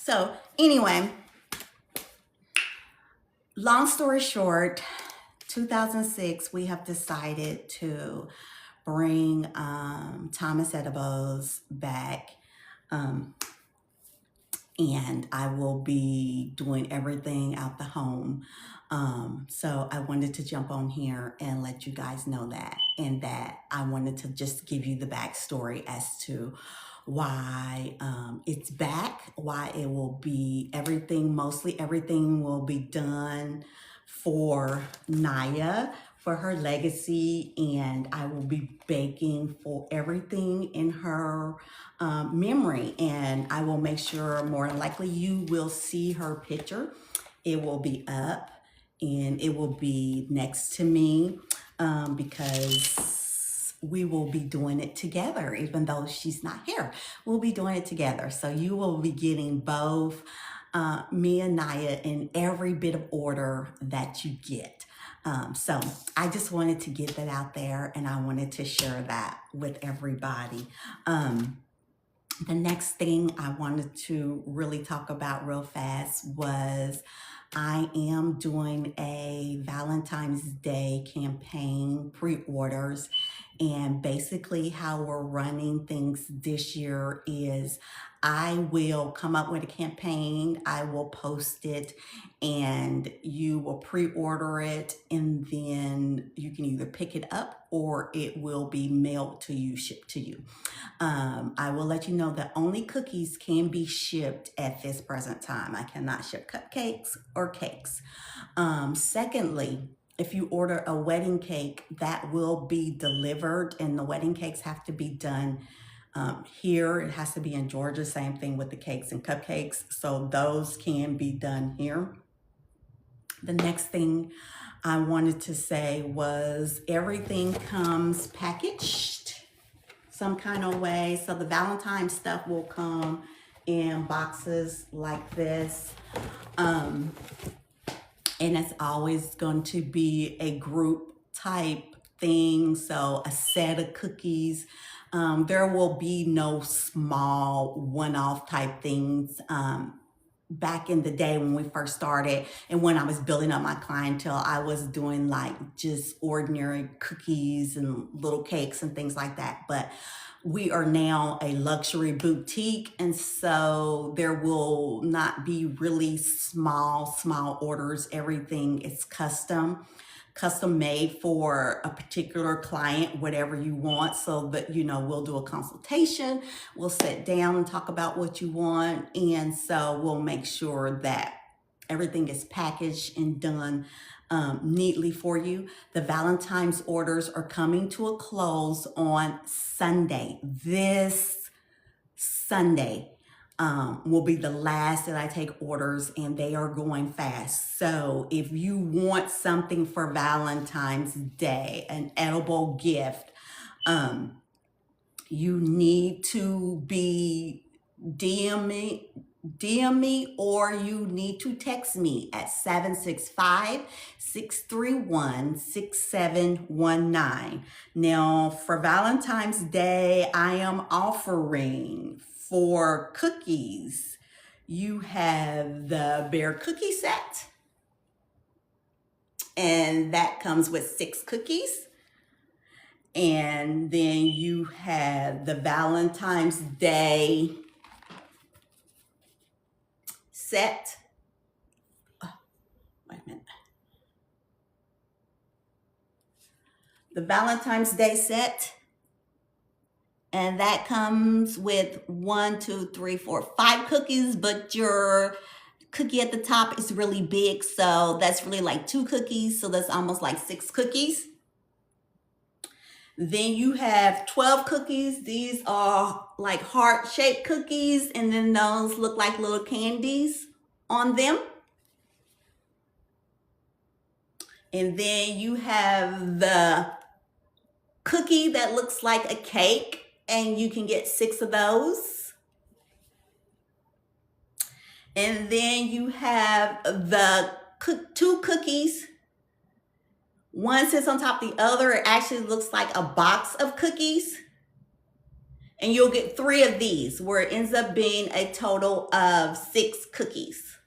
So anyway, long story short, 2006, we have decided to bring Thomas Edibles back. Um, and I will be doing everything out the home. So I wanted to jump on here and let you guys know that, and that I wanted to just give you the backstory as to why it's back, why it will be everything, mostly everything will be done for Naya, for her legacy, and I will be baking for everything in her memory, and I will make sure more than likely you will see her picture. It will be up and it will be next to me because we will be doing it together, even though she's not here. We'll be doing it together. So you will be getting both me and Naya in every bit of order that you get. So I just wanted to get that out there, and I wanted to share that with everybody. The next thing I wanted to really talk about real fast was I am doing a Valentine's Day campaign pre-orders, and basically how we're running things this year is I will come up with a campaign, I will post it, and you will pre-order it, and then you can either pick it up or it will be mailed to you, shipped to you. I will let you know that only cookies can be shipped at this present time. I cannot ship cupcakes or cakes. Secondly, if you order a wedding cake, that will be delivered, and the wedding cakes have to be done here. It has to be in Georgia. Same thing with the cakes and cupcakes. So those can be done here. The next thing I wanted to say was everything comes packaged some kind of way. So the Valentine stuff will come in boxes like this. And it's always going to be a group type thing. So a set of cookies. There will be no small one-off type things. Back in the day when we first started and when I was building up my clientele, I was doing like just ordinary cookies and little cakes and things like that. But we are now a luxury boutique, and so there will not be really small orders. Everything is custom made for a particular client, whatever you want. So that, you know, we'll do a consultation, we'll sit down and talk about what you want. And so we'll make sure that everything is packaged and done neatly for you. The Valentine's orders are coming to a close on Sunday. This Sunday will be the last that I take orders, and they are going fast. So if you want something for Valentine's Day, an edible gift, you need to be DM me, or you need to text me at 765-631-6719. Now, for Valentine's Day, I am offering for cookies. You have the Bear Cookie Set, and that comes with 6 cookies. And then you have the Valentine's Day set. Oh, wait a minute. The Valentine's Day set, and that comes with 1, 2, 3, 4, 5 cookies, but your cookie at the top is really big, so that's really like 2 cookies, so that's almost like 6 cookies. Then you have 12 cookies. These are like heart-shaped cookies, and then those look like little candies on them. And then you have the cookie that looks like a cake, and you can get 6 of those. And then you have the 2 cookies. One sits on top of the other. It actually looks like a box of cookies. And you'll get 3 of these, where it ends up being a total of 6 cookies.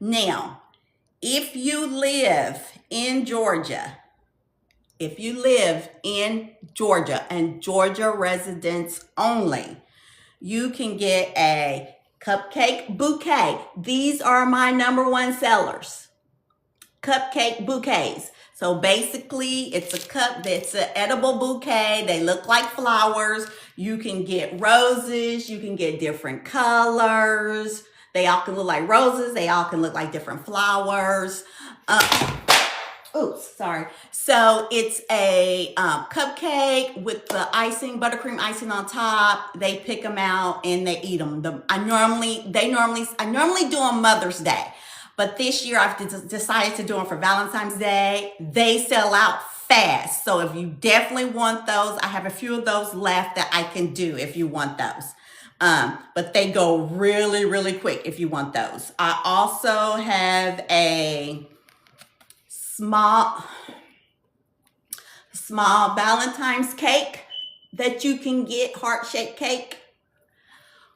Now, if you live in Georgia, and Georgia residents only, you can get a cupcake bouquet. These are my number 1 sellers. Cupcake bouquets. So basically, it's a cup that's an edible bouquet. They look like flowers. You can get roses. You can get different colors. They all can look like roses. They all can look like different flowers. Oops, sorry. So it's a cupcake with the icing, buttercream icing on top. They pick them out and they eat them. I normally do on Mother's Day, but this year I've decided to do them for Valentine's Day. They sell out fast. So if you definitely want those, I have a few of those left that I can do if you want those. But they go really, really quick if you want those. I also have a small Valentine's cake that you can get, heart-shaped cake,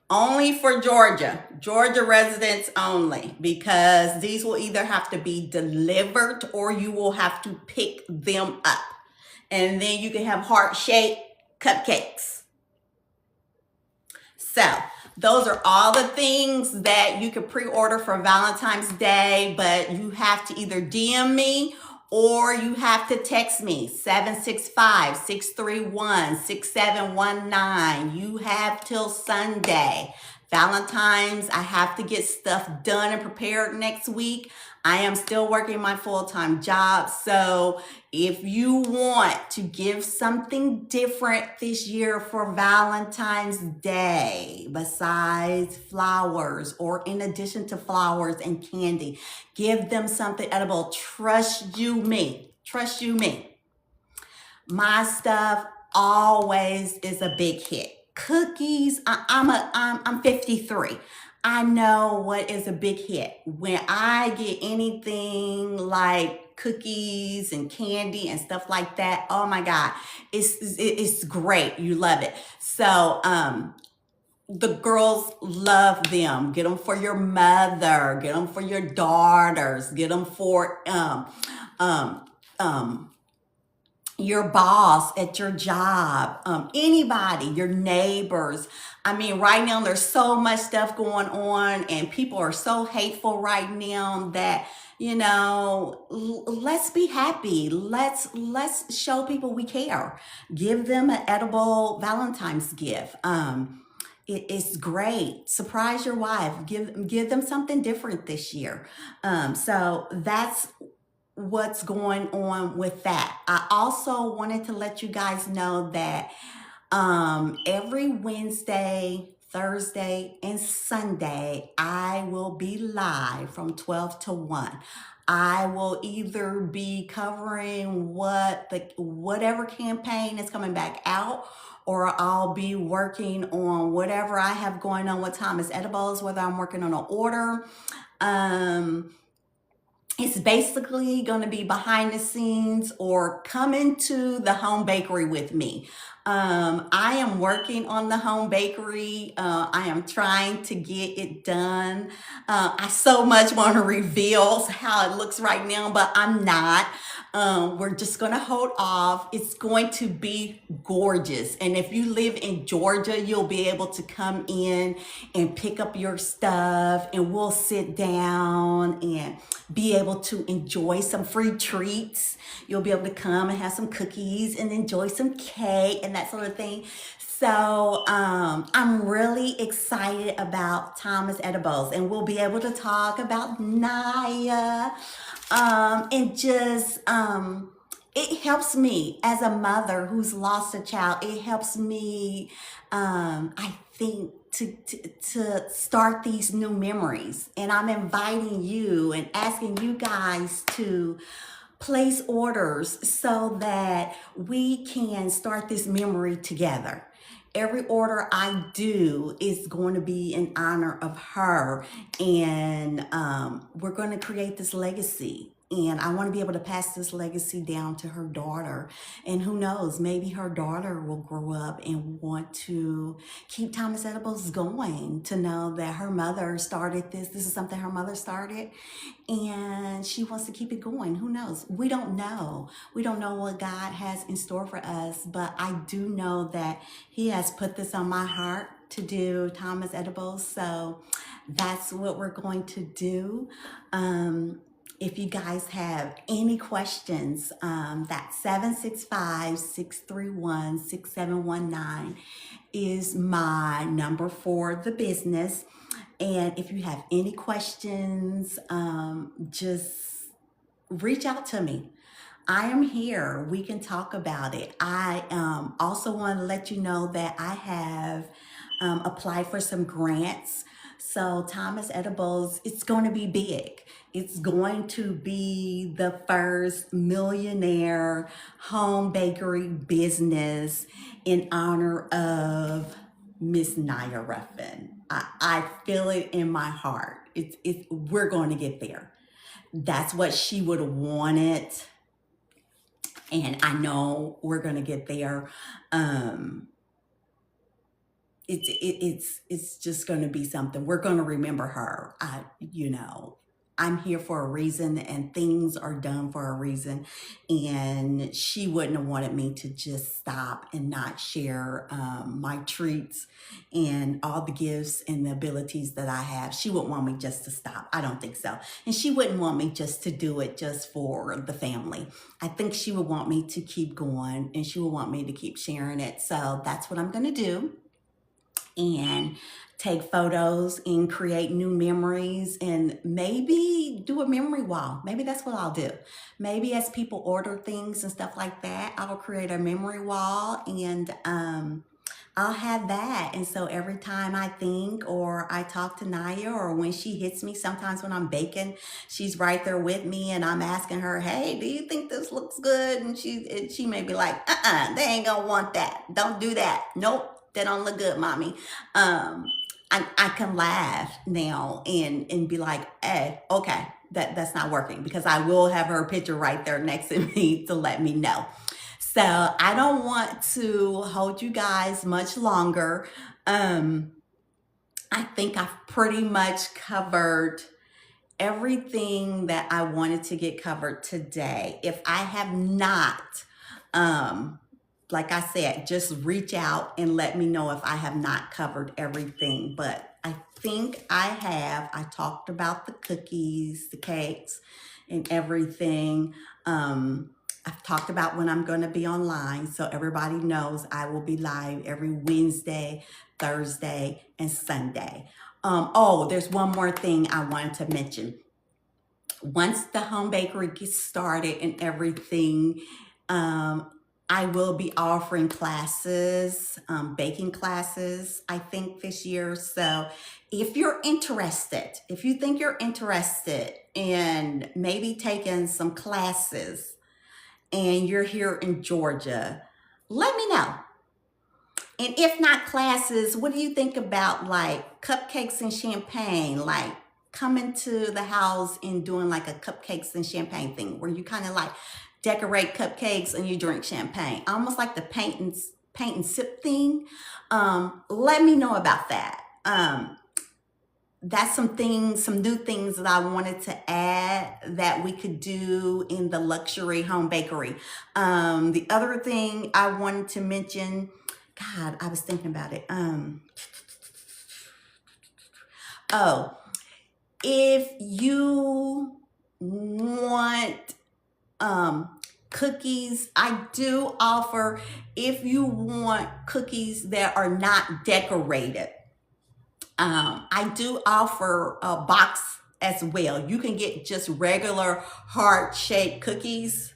only for Georgia residents only, because these will either have to be delivered or you will have to pick them up. And then you can have heart-shaped cupcakes. So those are all the things that you can pre-order for Valentine's Day, but you have to either DM me or you have to text me, 765-631-6719. You have till Sunday. Valentine's, I have to get stuff done and prepared next week. I am still working my full-time job. So if you want to give something different this year for Valentine's Day, besides flowers or in addition to flowers and candy, give them something edible. Trust you me. My stuff always is a big hit. Cookies, I'm 53. I know what is a big hit. When I get anything like cookies and candy and stuff like that, oh my God, it's great. You love it. So the girls love them. Get them for your mother. Get them for your daughters. Get them for your boss at your job, anybody, your neighbors. I mean, right now there's so much stuff going on and people are so hateful right now that, let's be happy. Let's show people we care. Give them an edible Valentine's gift. It's great. Surprise your wife. Give them something different this year. So that's what's going on with that. I also wanted to let you guys know that every Wednesday, Thursday, and Sunday, I will be live from 12 to 1. I will either be covering whatever campaign is coming back out, or I'll be working on whatever I have going on with Thomas Edibles, whether I'm working on an order. It's basically going to be behind the scenes or come into the home bakery with me. I am working on the home bakery. I am trying to get it done. I so much want to reveal how it looks right now, but I'm not. We're just going to hold off. It's going to be gorgeous. And if you live in Georgia, you'll be able to come in and pick up your stuff and we'll sit down and be able to enjoy some free treats. You'll be able to come and have some cookies and enjoy some cake and that sort of thing. So I'm really excited about Thomas Edibles, and we'll be able to talk about Naya and just it helps me as a mother who's lost a child. It helps me, I think, to start these new memories. And I'm inviting you and asking you guys to place orders so that we can start this memory together. Every order I do is going to be in honor of her, and we're going to create this legacy And I want to be able to pass this legacy down to her daughter. And who knows, maybe her daughter will grow up and want to keep Thomas Edibles going, to know that her mother started this. This is something her mother started, and she wants to keep it going. Who knows? We don't know. We don't know what God has in store for us, but I do know that He has put this on my heart to do Thomas Edibles. So that's what we're going to do. If you guys have any questions, that's 765-631-6719 is my number for the business. And if you have any questions, just reach out to me. I am here. We can talk about it. I also want to let you know that I have applied for some grants. So Thomas Edibles, it's going to be big. It's going to be the first millionaire home bakery business in honor of Miss Naya Ruffin. I feel it in my heart. We're going to get there. That's what she would have wanted. And I know we're going to get there. It's just going to be something. We're going to remember her. I'm here for a reason, and things are done for a reason. And she wouldn't have wanted me to just stop and not share my treats and all the gifts and the abilities that I have. She wouldn't want me just to stop. I don't think so. And she wouldn't want me just to do it just for the family. I think she would want me to keep going, and she would want me to keep sharing it. So that's what I'm going to do. And take photos and create new memories, and maybe do a memory wall. Maybe that's what I'll do. Maybe as people order things and stuff like that, I will create a memory wall, and I'll have that. And so every time I think or I talk to Naya, or when she hits me, sometimes when I'm baking, she's right there with me, and I'm asking her, hey, do you think this looks good? And she may be like, they ain't gonna want that. Don't do that. Nope. That don't look good, mommy. I can laugh now and be like, hey, okay, that's not working, because I will have her picture right there next to me to let me know. So I don't want to hold you guys much longer. I think I've pretty much covered everything that I wanted to get covered today. If I have not, like I said, just reach out and let me know if I have not covered everything. But I think I have. I talked about the cookies, the cakes, and everything. I've talked about when I'm going to be online, so everybody knows I will be live every Wednesday, Thursday, and Sunday. There's one more thing I wanted to mention. Once the home bakery gets started and everything, I will be offering classes, baking classes, I think this year. So if you're interested, if you think you're interested in maybe taking some classes and you're here in Georgia, let me know. And if not classes, what do you think about like cupcakes and champagne? Like coming to the house and doing like a cupcakes and champagne thing, where you kind of like decorate cupcakes and you drink champagne, almost like the paint and sip thing. Let me know about that. That's some new things that I wanted to add that we could do in the luxury home bakery. The other thing I wanted to mention, God, I was thinking about it. If you want cookies, I do offer, if you want cookies that are not decorated, I do offer a box as well. You can get just regular heart-shaped cookies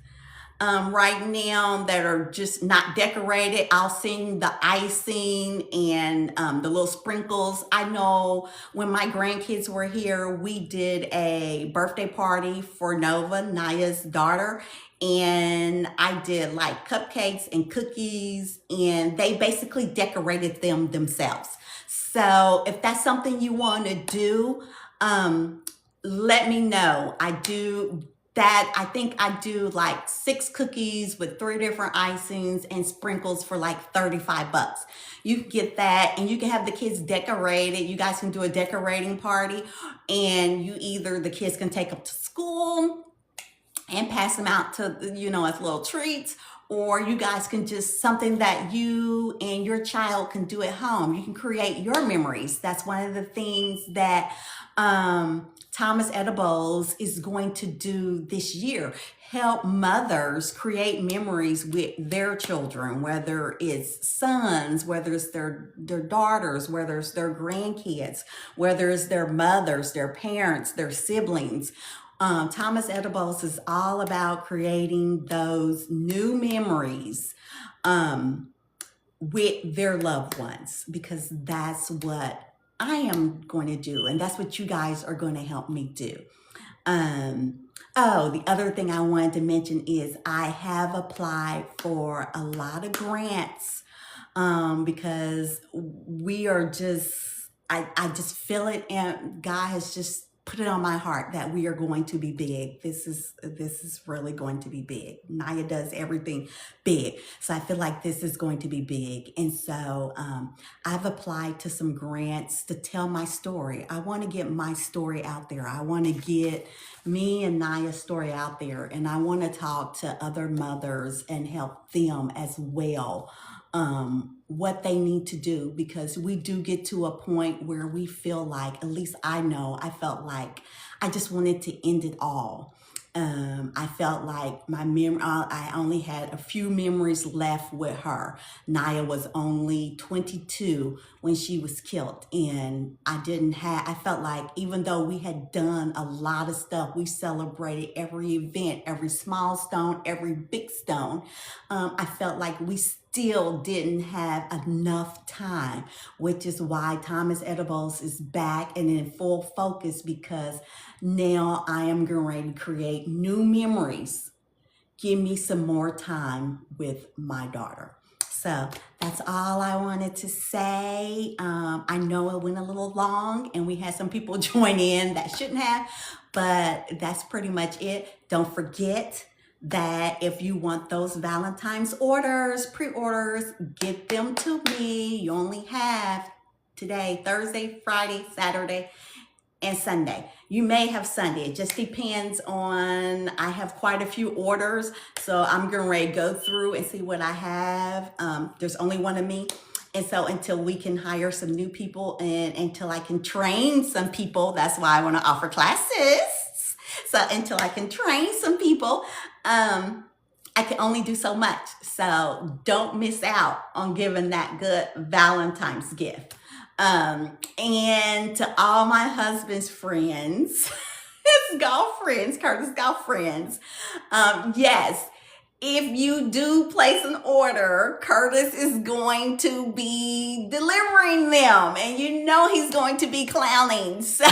right now that are just not decorated. I'll send the icing and the little sprinkles. I know when my grandkids were here, we did a birthday party for Nova, Naya's daughter, and I did like cupcakes and cookies, and they basically decorated them themselves. So if that's something you want to do, let me know. that, I think I do like 6 cookies with 3 different icings and sprinkles for like 35 bucks. You can get that and you can have the kids decorate it. You guys can do a decorating party, and the kids can take them to school and pass them out to, as little treats. Or you guys can just, something that you and your child can do at home. You can create your memories. That's one of the things that Thomas Edibles is going to do this year. Help mothers create memories with their children, whether it's sons, whether it's their daughters, whether it's their grandkids, whether it's their mothers, their parents, their siblings. Thomas Edibles is all about creating those new memories with their loved ones, because that's what I am going to do, and that's what you guys are going to help me do. The other thing I wanted to mention is I have applied for a lot of grants because we are just, I just feel it, and God has just put it on my heart that we are going to be big. This is really going to be big. Naya does everything big. So I feel like this is going to be big. And so I've applied to some grants to tell my story. I want to get my story out there. I want to get me and Naya's story out there. And I want to talk to other mothers and help them as well. What they need to do, because we do get to a point where we feel like, at least I know, I felt like I just wanted to end it all. I felt like I only had a few memories left with her. Naya was only 22 when she was killed, and I felt like even though we had done a lot of stuff, we celebrated every event, every small stone, every big stone. I felt like we still didn't have enough time, which is why Thomas Edibles is back and in full focus, because now I am getting ready to create new memories. Give me some more time with my daughter. So that's all I wanted to say. I know it went a little long and we had some people join in that shouldn't have, but that's pretty much it. Don't forget that if you want those Valentine's pre-orders, get them to me. You only have today, Thursday, Friday, Saturday, and Sunday. You may have Sunday. It just depends on, I have quite a few orders, so I'm getting ready to go through and see what I have. There's only one of me. And so until we can hire some new people and until I can train some people, that's why I want to offer classes. So until I can train some people, I can only do so much. So don't miss out on giving that good Valentine's gift. And to all my husband's friends, his golf friends, Curtis golf friends, yes, if you do place an order, Curtis is going to be delivering them, and you know he's going to be clowning. So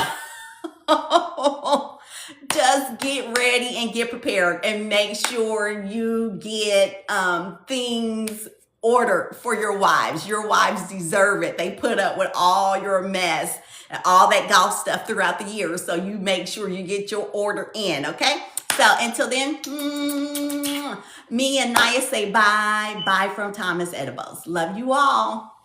just get ready and get prepared and make sure you get things ordered for your wives. Your wives deserve it. They put up with all your mess and all that golf stuff throughout the year. So you make sure you get your order in, okay? So until then, me and Naya say bye. Bye from Thomas Edibles. Love you all.